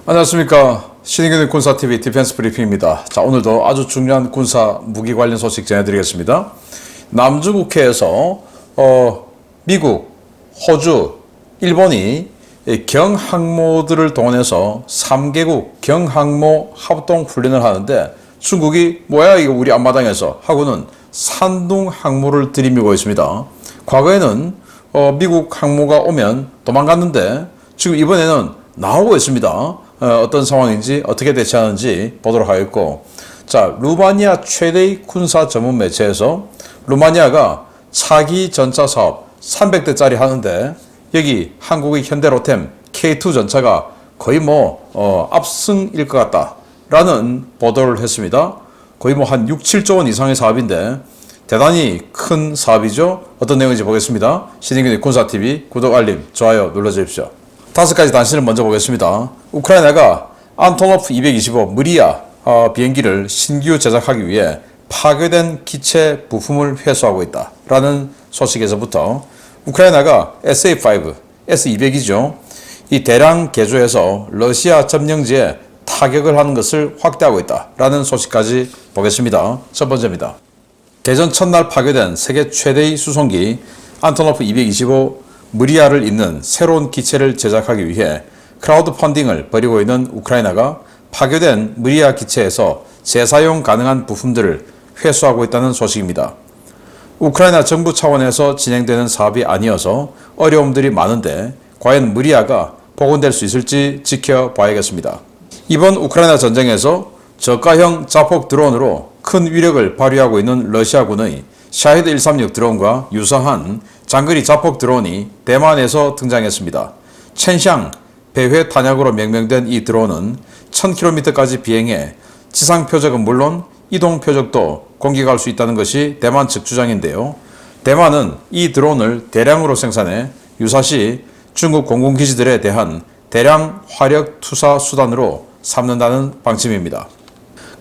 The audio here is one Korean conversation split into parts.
안녕하십니까. 신의균의 군사TV 디펜스 브리핑입니다. 자, 오늘도 아주 중요한 군사 무기 관련 소식 전해드리겠습니다. 남중국해에서 미국, 호주, 일본이 경항모들을 동원해서 3개국 경항모 합동훈련을 하는데 중국이 뭐야 이거 우리 앞마당에서 하고는 산둥 항모를 들이밀고 있습니다. 과거에는 미국 항모가 오면 도망갔는데 지금 이번에는 나오고 있습니다. 어떤 상황인지 어떻게 대처하는지 보도록 하겠고, 자, 루마니아 최대의 군사 전문 매체에서 루마니아가 차기 전차 사업 300대짜리 하는데 여기 한국의 현대로템 K2 전차가 거의 압승일 것 같다라는 보도를 했습니다. 거의 한 6, 7조 원 이상의 사업인데 대단히 큰 사업이죠. 어떤 내용인지 보겠습니다. 신의균의 군사TV 구독, 알림, 좋아요 눌러주십시오. 5가지 단신을 먼저 보겠습니다. 우크라이나가 안토노프 225 무리아 비행기를 신규 제작하기 위해 파괴된 기체 부품을 회수하고 있다라는 소식에서부터 우크라이나가 SA-5, S-200이죠. 이 대량 개조해서 러시아 점령지에 타격을 하는 것을 확대하고 있다라는 소식까지 보겠습니다. 첫 번째입니다. 개전 첫날 파괴된 세계 최대의 수송기 안토노프 225 무리아를 잇는 새로운 기체를 제작하기 위해 크라우드 펀딩을 벌이고 있는 우크라이나가 파괴된 무리아 기체에서 재사용 가능한 부품들을 회수하고 있다는 소식입니다. 우크라이나 정부 차원에서 진행되는 사업이 아니어서 어려움들이 많은데 과연 무리아가 복원될 수 있을지 지켜봐야겠습니다. 이번 우크라이나 전쟁에서 저가형 자폭 드론으로 큰 위력을 발휘하고 있는 러시아군의 샤헤드 136 드론과 유사한 장거리 자폭 드론이 대만에서 등장했습니다. 첸샹 배회 탄약으로 명명된 이 드론은 1000km까지 비행해 지상 표적은 물론 이동 표적도 공격할 수 있다는 것이 대만 측 주장인데요. 대만은 이 드론을 대량으로 생산해 유사시 중국 공군기지들에 대한 대량 화력 투사 수단으로 삼는다는 방침입니다.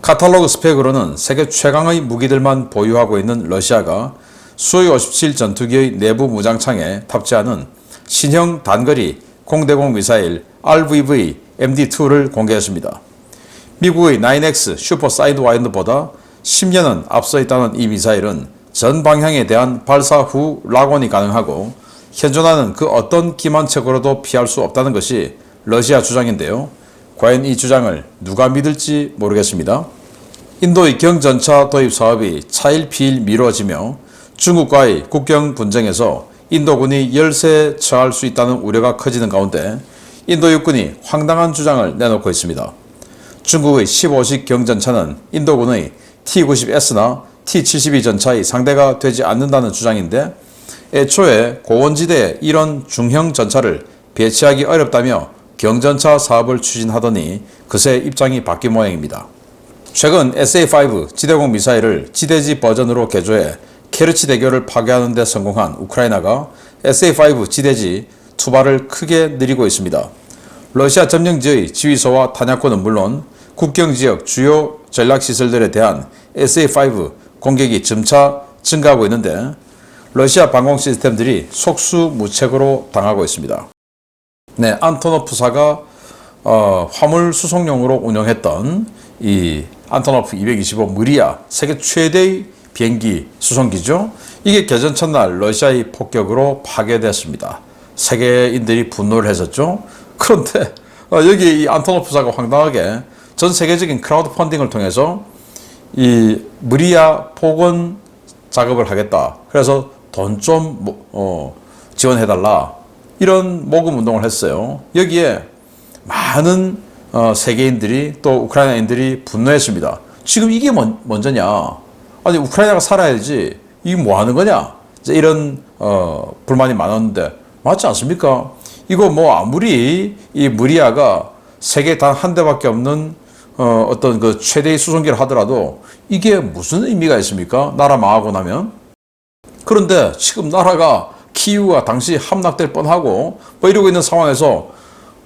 카탈로그 스펙으로는 세계 최강의 무기들만 보유하고 있는 러시아가 수호이 57 전투기의 내부 무장창에 탑재하는 신형 단거리 공대공 미사일 RVV MD2를 공개했습니다. 미국의 9X 슈퍼 사이드와인드보다 10년은 앞서 있다는 이 미사일은 전 방향에 대한 발사 후 락온이 가능하고 현존하는 그 어떤 기만책으로도 피할 수 없다는 것이 러시아 주장인데요. 과연 이 주장을 누가 믿을지 모르겠습니다. 인도의 경전차 도입 사업이 차일피일 미뤄지며 중국과의 국경 분쟁에서 인도군이 열세에 처할 수 있다는 우려가 커지는 가운데 인도 육군이 황당한 주장을 내놓고 있습니다. 중국의 15식 경전차는 인도군의 T-90S나 T-72 전차의 상대가 되지 않는다는 주장인데 애초에 고원지대에 이런 중형 전차를 배치하기 어렵다며 경전차 사업을 추진하더니 그새 입장이 바뀐 모양입니다. 최근 SA-5 지대공 미사일을 지대지 버전으로 개조해 케르치 대교를 파괴하는 데 성공한 우크라이나가 SA-5 지대지 투발을 크게 늘리고 있습니다. 러시아 점령지의 지휘소와 탄약고는 물론 국경지역 주요 전략시설들에 대한 SA-5 공격이 점차 증가하고 있는데 러시아 방공 시스템들이 속수무책으로 당하고 있습니다. 네, 안토노프사가 화물 수송용으로 운영했던 이 안토노프 225 무리아 세계 최대의 비행기 수송기죠. 이게 개전 첫날 러시아의 폭격으로 파괴됐습니다. 세계인들이 분노를 했었죠. 그런데 여기 이 안토노프사가 황당하게 전 세계적인 크라우드 펀딩을 통해서 이 무리아 복원 작업을 하겠다. 그래서 돈 좀 지원해달라. 이런 모금 운동을 했어요. 여기에 많은 세계인들이 또 우크라이나인들이 분노했습니다. 지금 이게 먼저냐? 아니 우크라이나가 살아야지. 이게 뭐 하는 거냐? 이런 불만이 많았는데 맞지 않습니까? 이거 아무리 이 무리아가 세계에 단 한 대밖에 없는 어떤 그 최대의 수송기를 하더라도 이게 무슨 의미가 있습니까? 나라 망하고 나면. 그런데 지금 나라가 키이우가 당시 함락될 뻔하고 이러고 있는 상황에서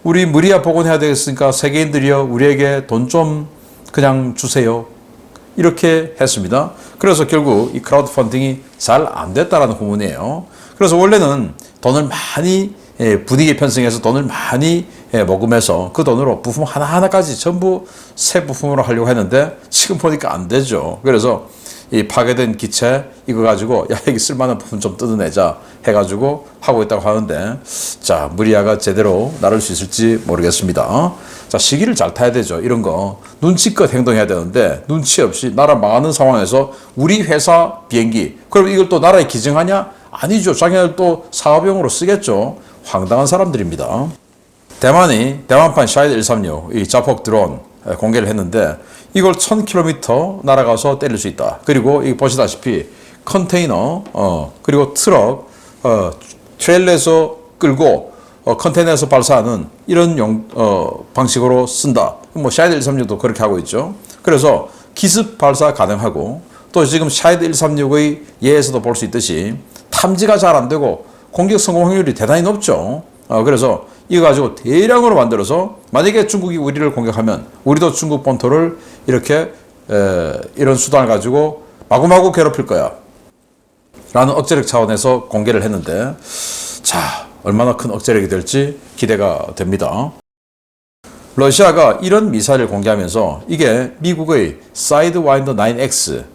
우리 무리아 복원해야 되겠으니까 세계인들이요 우리에게 돈 좀 그냥 주세요. 이렇게 했습니다. 그래서 결국 이 크라우드 펀딩이 잘 안 됐다라는 후문이에요. 그래서 원래는 돈을 많이 분위기 편성해서 돈을 많이 모금해서 그 돈으로 부품 하나하나까지 전부 새 부품으로 하려고 했는데 지금 보니까 안 되죠. 그래서 이 파괴된 기체 이거 가지고 야 여기 쓸만한 부품 좀 뜯어내자 해가지고 하고 있다고 하는데 자 무리아가 제대로 나를 수 있을지 모르겠습니다. 자 시기를 잘 타야 되죠. 이런 거 눈치껏 행동해야 되는데 눈치 없이 나라 망하는 상황에서 우리 회사 비행기 그럼 이걸 또 나라에 기증하냐? 아니죠. 자기네들 또 사업용으로 쓰겠죠. 황당한 사람들입니다. 대만판 샤이드 136 이 자폭 드론 공개를 했는데 이걸 1000km 날아가서 때릴 수 있다. 그리고 이 보시다시피 컨테이너 그리고 트럭 트레일러에서 끌고 컨테이너에서 발사하는 이런 방식으로 쓴다. 뭐 샤이드 136도 그렇게 하고 있죠. 그래서 기습 발사 가능하고 또 지금 샤이드 136의 예에서도 볼 수 있듯이 탐지가 잘 안 되고 공격 성공 확률이 대단히 높죠. 그래서 이거 가지고 대량으로 만들어서 만약에 중국이 우리를 공격하면 우리도 중국 본토를 이렇게 이런 수단을 가지고 마구마구 괴롭힐 거야 라는 억제력 차원에서 공개를 했는데 자 얼마나 큰 억제력이 될지 기대가 됩니다. 러시아가 이런 미사일을 공개하면서 이게 미국의 사이드와인더 9X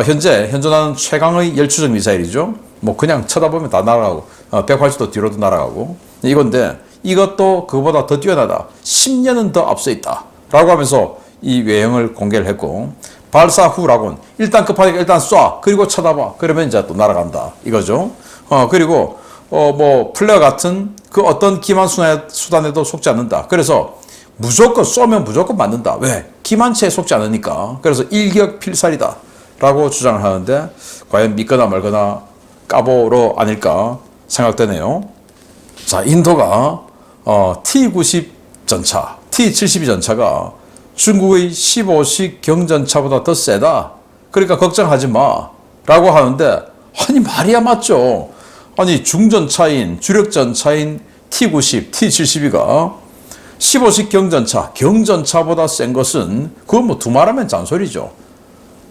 현재 현존하는 최강의 열추적 미사일이죠. 뭐 그냥 쳐다보면 다 날아가고 180도 뒤로도 날아가고 이건데 이것도 그보다 더 뛰어나다. 10년은 더 앞서 있다. 라고 하면서 이 외형을 공개를 했고 발사 후라고는 일단 급하니까 일단 쏴. 그리고 쳐다봐. 그러면 이제 또 날아간다. 이거죠. 그리고 뭐 플레어 같은 그 어떤 기만 수단에도 속지 않는다. 그래서 무조건 쏘면 무조건 맞는다. 왜? 기만체에 속지 않으니까. 그래서 일격필살이다. 라고 주장을 하는데 과연 믿거나 말거나 까보로 아닐까 생각되네요. 자, 인도가 T-90 전차, T-72 전차가 중국의 15식 경전차보다 더 세다. 그러니까 걱정하지 마. 라고 하는데 아니 말이야 맞죠. 아니 중전차인 주력전차인 T-90, T-72가 15식 경전차보다 센 것은 그건 뭐 두말하면 잔소리죠.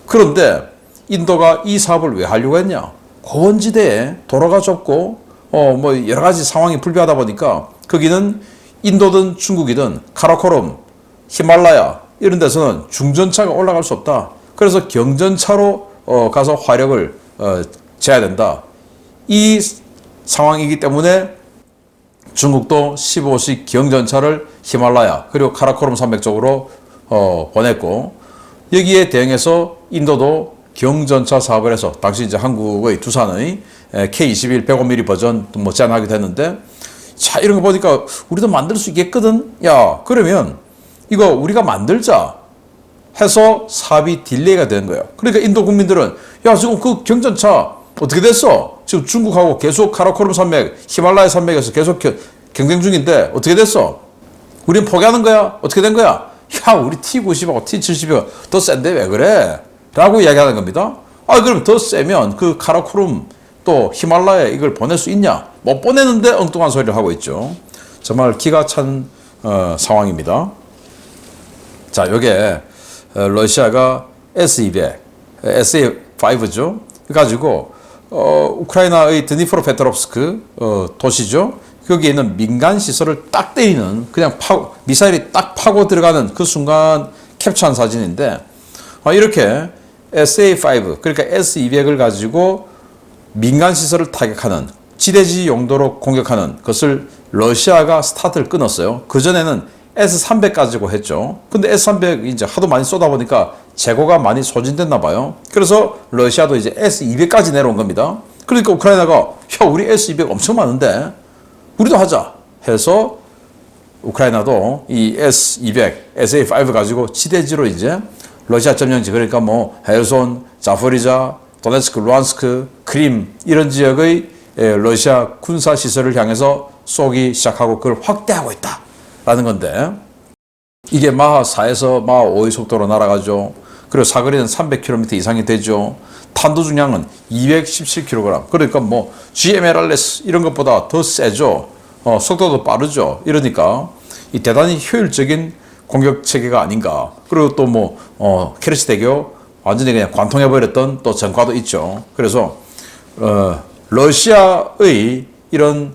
그런데 인도가 이 사업을 왜 하려고 했냐? 고원지대에 도로가 좁고 뭐 여러 가지 상황이 불비하다 보니까 거기는 인도든 중국이든 카라코럼, 히말라야 이런 데서는 중전차가 올라갈 수 없다. 그래서 경전차로 가서 화력을 재야 된다. 이 상황이기 때문에 중국도 15식 경전차를 히말라야 그리고 카라코럼 산맥 쪽으로 보냈고 여기에 대응해서 인도도 경전차 사업을 해서 당시 이제 한국의 두산의 K21 105mm 버전 뭐 제안하게 됐는데 자 이런 거 보니까 우리도 만들 수 있겠거든. 야 그러면 이거 우리가 만들자 해서 사업이 딜레이가 된 거예요. 그러니까 인도 국민들은 야 지금 그 경전차 어떻게 됐어? 지금 중국하고 계속 카라코름 산맥, 히말라야 산맥에서 계속 경쟁 중인데 어떻게 됐어? 우린 포기하는 거야? 어떻게 된 거야? 야 우리 T-90하고 T-72가 더 센데 왜 그래? 라고 이야기하는 겁니다. 그럼 더 세면 그 카라코름 또 히말라야 이걸 보낼 수 있냐? 못 보내는데 엉뚱한 소리를 하고 있죠. 정말 기가 찬 상황입니다. 자, 요게 러시아가 S-200, SA-5죠. 가지고 우크라이나의 드니프로페트롭스크 도시죠. 거기에 있는 민간 시설을 딱 때리는 그냥 미사일이 딱 파고 들어가는 그 순간 캡처한 사진인데 이렇게 SA-5 그러니까 S-200을 가지고 민간 시설을 타격하는 지대지 용도로 공격하는 것을 러시아가 스타트를 끊었어요. 그전에는 S-300 가지고 했죠. 근데 S-300 이제 하도 많이 쏘다 보니까 재고가 많이 소진됐나 봐요. 그래서 러시아도 이제 S-200까지 내려온 겁니다. 그러니까 우크라이나가 야 우리 S-200 엄청 많은데 우리도 하자 해서 우크라이나도 이 S-200, SA-5 가지고 지대지로 이제 러시아 점령지 그러니까 뭐 헤르손, 자포리자, 도네츠크, 루안스크, 크림 이런 지역의 러시아 군사 시설을 향해서 쏘기 시작하고 그걸 확대하고 있다라는 건데 이게 마하 4에서 마하 5의 속도로 날아가죠. 그리고 사거리는 300km 이상이 되죠. 탄도 중량은 217kg. 그러니까 뭐 GMLRS 이런 것보다 더 세죠. 속도도 빠르죠. 이러니까 이 대단히 효율적인 공격 체계가 아닌가. 그리고 또 뭐 케르치 대교 완전히 그냥 관통해버렸던 또 전과도 있죠. 그래서 러시아의 이런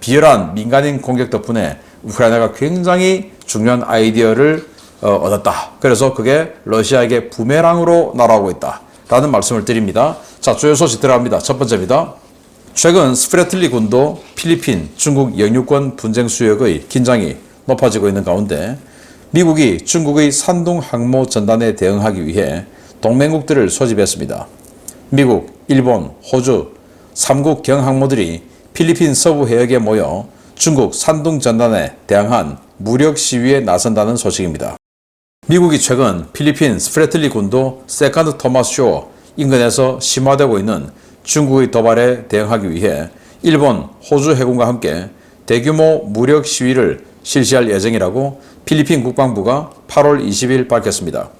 비열한 민간인 공격 덕분에 우크라이나가 굉장히 중요한 아이디어를 얻었다. 그래서 그게 러시아에게 부메랑으로 날아오고 있다. 라는 말씀을 드립니다. 자, 주요 소식 들어갑니다. 첫 번째입니다. 최근 스프레틀리 군도 필리핀, 중국 영유권 분쟁 수역의 긴장이 높아지고 있는 가운데 미국이 중국의 산둥 항모 전단에 대응하기 위해 동맹국들을 소집했습니다. 미국, 일본, 호주 3국 경항모들이 필리핀 서부 해역에 모여 중국 산둥 전단에 대항한 무력 시위에 나선다는 소식입니다. 미국이 최근 필리핀 스프레틀리 군도 세컨드 토마스 쇼어 인근에서 심화되고 있는 중국의 도발에 대응하기 위해 일본, 호주 해군과 함께 대규모 무력 시위를 실시할 예정이라고 필리핀 국방부가 8월 20일 밝혔습니다.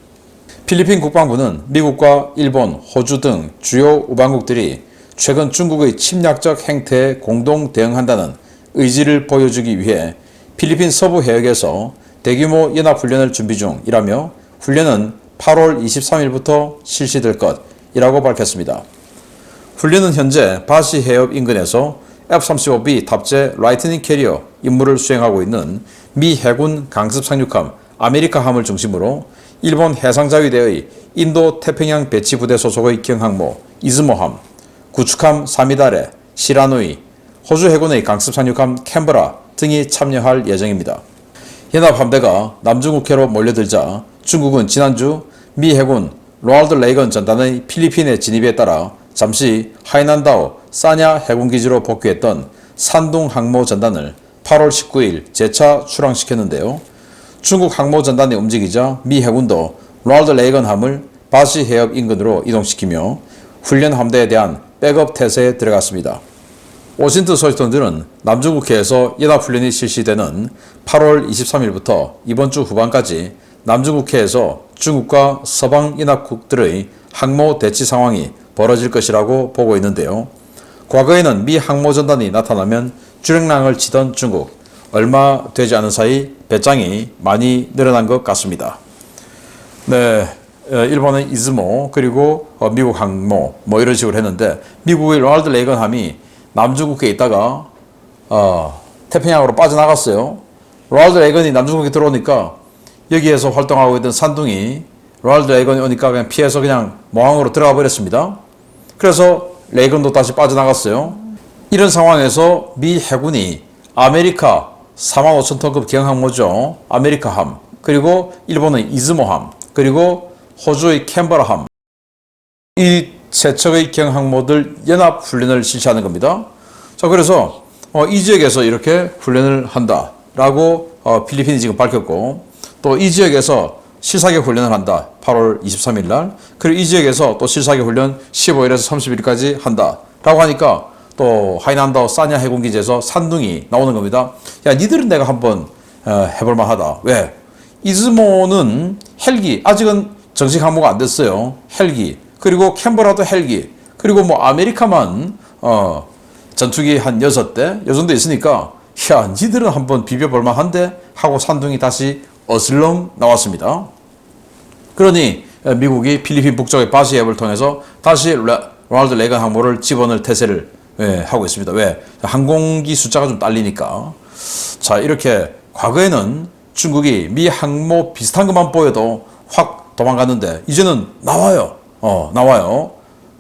필리핀 국방부는 미국과 일본, 호주 등 주요 우방국들이 최근 중국의 침략적 행태에 공동 대응한다는 의지를 보여주기 위해 필리핀 서부 해역에서 대규모 연합훈련을 준비 중이라며 훈련은 8월 23일부터 실시될 것이라고 밝혔습니다. 훈련은 현재 바시 해협 인근에서 F-35B 탑재 라이트닝 캐리어 임무를 수행하고 있는 미 해군 강습 상륙함 아메리카함을 중심으로 일본 해상자위대의 인도 태평양 배치부대 소속의 경항모 이즈모함, 구축함 사미다레, 시라누이, 호주 해군의 강습 상륙함 캔버라 등이 참여할 예정입니다. 연합함대가 남중국해로 몰려들자 중국은 지난주 미 해군 로널드 레이건 전단의 필리핀의 진입에 따라 잠시 하이난다오 사냐 해군기지로 복귀했던 산둥 항모 전단을 8월 19일 재차 출항시켰는데요. 중국 항모 전단이 움직이자 미 해군도 로널드 레이건 함을 바시 해협 인근으로 이동시키며 훈련 함대에 대한 백업 태세에 들어갔습니다. 워싱턴 소식통들은 남중국해에서 연합훈련이 실시되는 8월 23일부터 이번 주 후반까지 남중국해에서 중국과 서방연합국들의 항모 대치 상황이 벌어질 것이라고 보고 있는데요. 과거에는 미 항모전단이 나타나면 주랭랑을 치던 중국, 얼마 되지 않은 사이 배짱이 많이 늘어난 것 같습니다. 네, 일본은 이즈모 그리고 미국 항모 뭐 이런 식으로 했는데 미국의 로널드 레이건 함이 남중국해에 있다가 태평양으로 빠져나갔어요. 로널드 레이건이 남중국해에 들어오니까 여기에서 활동하고 있던 산둥이 로널드 레이건이 오니까 그냥 피해서 그냥 모항으로 들어가 버렸습니다. 그래서 레이건도 다시 빠져나갔어요. 이런 상황에서 미 해군이 아메리카 45,000톤급 경항모죠. 아메리카함, 그리고 일본의 이즈모함, 그리고 호주의 캔버라함, 이 세 척의 경항모들 연합훈련을 실시하는 겁니다. 자, 그래서 이 지역에서 이렇게 훈련을 한다라고 필리핀이 지금 밝혔고, 또 이 지역에서 실사격 훈련을 한다. 8월 23일 날. 그리고 이 지역에서 또 실사격 훈련 15일에서 30일까지 한다라고 하니까 또 하이난다오 사냐 해군기지에서 산둥이 나오는 겁니다. 야, 니들은 내가 한번 해볼만 하다. 왜? 이즈모는 헬기, 아직은 정식 항모가 안 됐어요. 헬기. 그리고 캔버라도 헬기. 그리고 뭐 아메리카만 전투기 한 6대 요 정도 있으니까 야, 니들은 한번 비벼볼만 한데 하고 산둥이 다시 어슬렁 나왔습니다. 그러니 미국이 필리핀 북쪽의 바시 해협을 통해서 다시 로널드 레이건 항모를 집어넣을 태세를 하고 있습니다. 왜? 항공기 숫자가 좀 딸리니까. 자, 이렇게 과거에는 중국이 미 항모 비슷한 것만 보여도 확 도망갔는데 이제는 나와요. 나와요.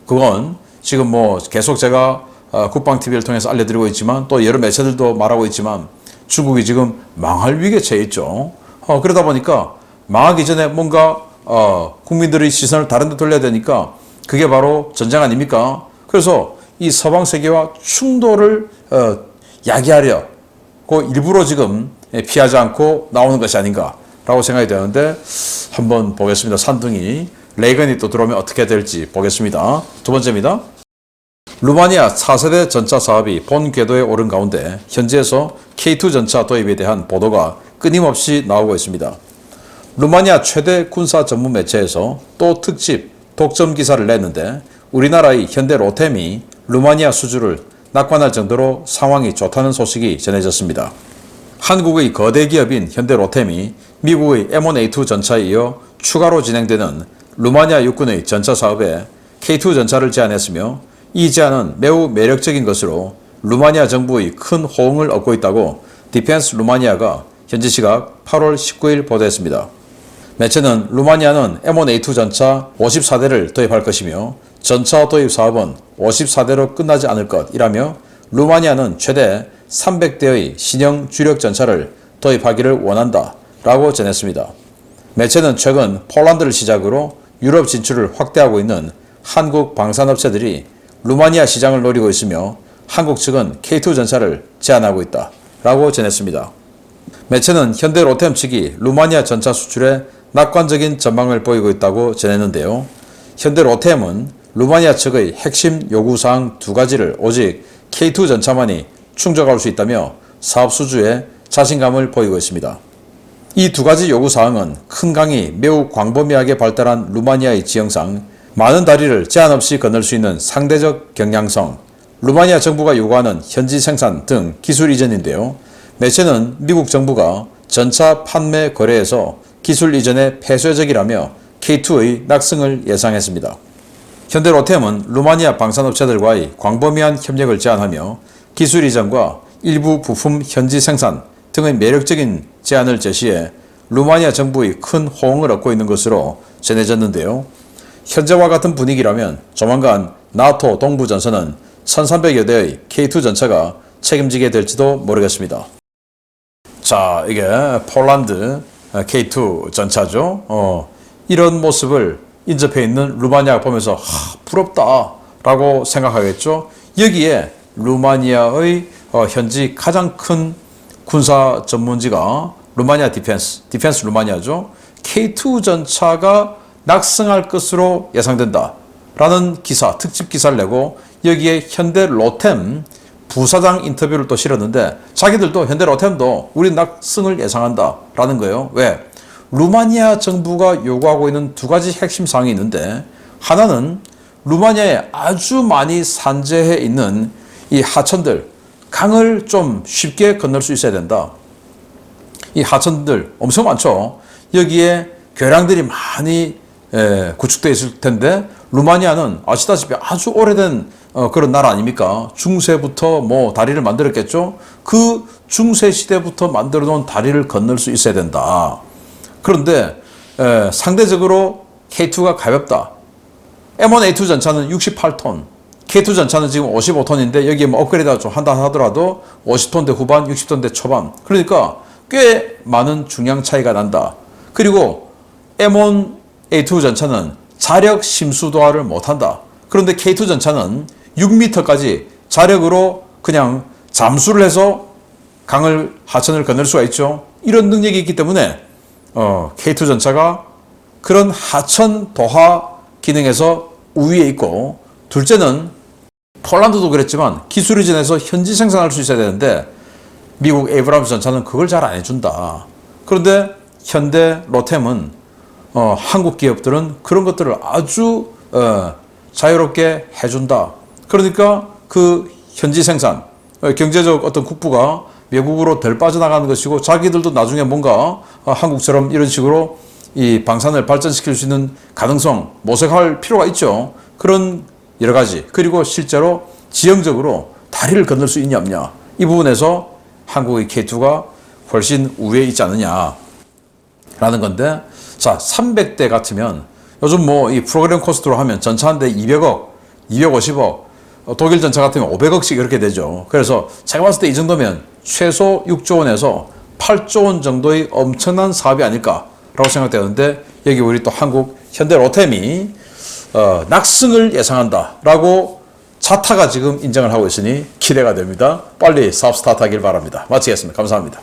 그건 지금 뭐 계속 제가 국방TV를 통해서 알려드리고 있지만 또 여러 매체들도 말하고 있지만 중국이 지금 망할 위기에 처해 있죠. 그러다 보니까 망하기 전에 뭔가 국민들의 시선을 다른 데 돌려야 되니까 그게 바로 전쟁 아닙니까? 그래서 이 서방 세계와 충돌을 야기하려고 일부러 지금 피하지 않고 나오는 것이 아닌가라고 생각이 되는데 한번 보겠습니다. 산둥이 레이건이 또 들어오면 어떻게 될지 보겠습니다. 두 번째입니다. 루마니아 4세대 전차 사업이 본 궤도에 오른 가운데 현지에서 K2 전차 도입에 대한 보도가 끊임없이 나오고 있습니다. 루마니아 최대 군사 전문 매체에서 또 특집 독점 기사를 냈는데 우리나라의 현대 로템이 루마니아 수주를 낙관할 정도로 상황이 좋다는 소식이 전해졌습니다. 한국의 거대 기업인 현대 로템이 미국의 M1A2 전차에 이어 추가로 진행되는 루마니아 육군의 전차 사업에 K2 전차를 제안했으며 이 제안은 매우 매력적인 것으로 루마니아 정부의 큰 호응을 얻고 있다고 디펜스 루마니아가 현지 시각 8월 19일 보도했습니다. 매체는 루마니아는 M1A2 전차 54대를 도입할 것이며 전차 도입 사업은 54대로 끝나지 않을 것이라며 루마니아는 최대 300대의 신형 주력 전차를 도입하기를 원한다 라고 전했습니다. 매체는 최근 폴란드를 시작으로 유럽 진출을 확대하고 있는 한국 방산업체들이 루마니아 시장을 노리고 있으며 한국 측은 K2 전차를 제안하고 있다 라고 전했습니다. 매체는 현대 로템 측이 루마니아 전차 수출에 낙관적인 전망을 보이고 있다고 전했는데요. 현대 로템은 루마니아 측의 핵심 요구사항 2가지를 오직 K2 전차만이 충족할 수 있다며 사업 수주에 자신감을 보이고 있습니다. 이 2가지 요구사항은 큰 강이 매우 광범위하게 발달한 루마니아의 지형상 많은 다리를 제한 없이 건널 수 있는 상대적 경량성, 루마니아 정부가 요구하는 현지 생산 등 기술 이전인데요. 매체는 미국 정부가 전차 판매 거래에서 기술 이전에 폐쇄적이라며 K2의 낙승을 예상했습니다. 현대 로템은 루마니아 방산업체들과의 광범위한 협력을 제안하며 기술 이전과 일부 부품 현지 생산 등의 매력적인 제안을 제시해 루마니아 정부의 큰 호응을 얻고 있는 것으로 전해졌는데요. 현재와 같은 분위기라면 조만간 나토 동부전선은 1300여 대의 K2 전차가 책임지게 될지도 모르겠습니다. 자, 이게 폴란드 K2 전차죠. 이런 모습을 인접해 있는 루마니아가 보면서 부럽다 라고 생각하겠죠. 여기에 루마니아의 현지 가장 큰 군사 전문지가 루마니아 디펜스 루마니아죠. K2 전차가 낙승할 것으로 예상된다 라는 기사, 특집 기사를 내고 여기에 현대 로템 부사장 인터뷰를 또 실었는데 자기들도 현대 로템도 우리 낙승을 예상한다 라는 거예요. 왜? 루마니아 정부가 요구하고 있는 2가지 핵심 사항이 있는데 하나는 루마니아에 아주 많이 산재해 있는 이 하천들, 강을 좀 쉽게 건널 수 있어야 된다. 이 하천들 엄청 많죠. 여기에 교량들이 많이 구축되어 있을 텐데 루마니아는 아시다시피 아주 오래된 그런 나라 아닙니까? 중세부터 뭐 다리를 만들었겠죠. 그 중세 시대부터 만들어 놓은 다리를 건널 수 있어야 된다. 그런데 상대적으로 K2가 가볍다. M1A2 전차는 68톤, K2 전차는 지금 55톤인데 여기에 뭐 업그레이드가 좀 한다 하더라도 50톤대 후반, 60톤대 초반. 그러니까 꽤 많은 중량 차이가 난다. 그리고 M1A2 전차는 자력 심수도하를 못한다. 그런데 K2 전차는 6m까지 자력으로 그냥 잠수를 해서 강을, 하천을 건널 수가 있죠. 이런 능력이 있기 때문에 K2 전차가 그런 하천 도하 기능에서 우위에 있고, 둘째는 폴란드도 그랬지만 기술 이전에서 현지 생산할 수 있어야 되는데 미국 에이브람스 전차는 그걸 잘 안 해준다. 그런데 현대 로템은 한국 기업들은 그런 것들을 아주 자유롭게 해준다. 그러니까 그 현지 생산, 경제적 어떤 국부가 외국으로 덜 빠져나가는 것이고 자기들도 나중에 뭔가 한국처럼 이런 식으로 이 방산을 발전시킬 수 있는 가능성 모색할 필요가 있죠. 그런 여러 가지. 그리고 실제로 지형적으로 다리를 건널 수 있냐 없냐. 이 부분에서 한국의 K2가 훨씬 우위에 있지 않느냐 라는 건데, 자, 300대 같으면 요즘 뭐 이 프로그램 코스트로 하면 전차 한 대 200억, 250억, 독일 전차 같으면 500억씩 이렇게 되죠. 그래서 제가 봤을 때 이 정도면 최소 6조 원에서 8조 원 정도의 엄청난 사업이 아닐까라고 생각되는데, 여기 우리 또 한국 현대 로템이 낙승을 예상한다라고 자타가 지금 인정을 하고 있으니 기대가 됩니다. 빨리 사업 스타트하길 바랍니다. 마치겠습니다. 감사합니다.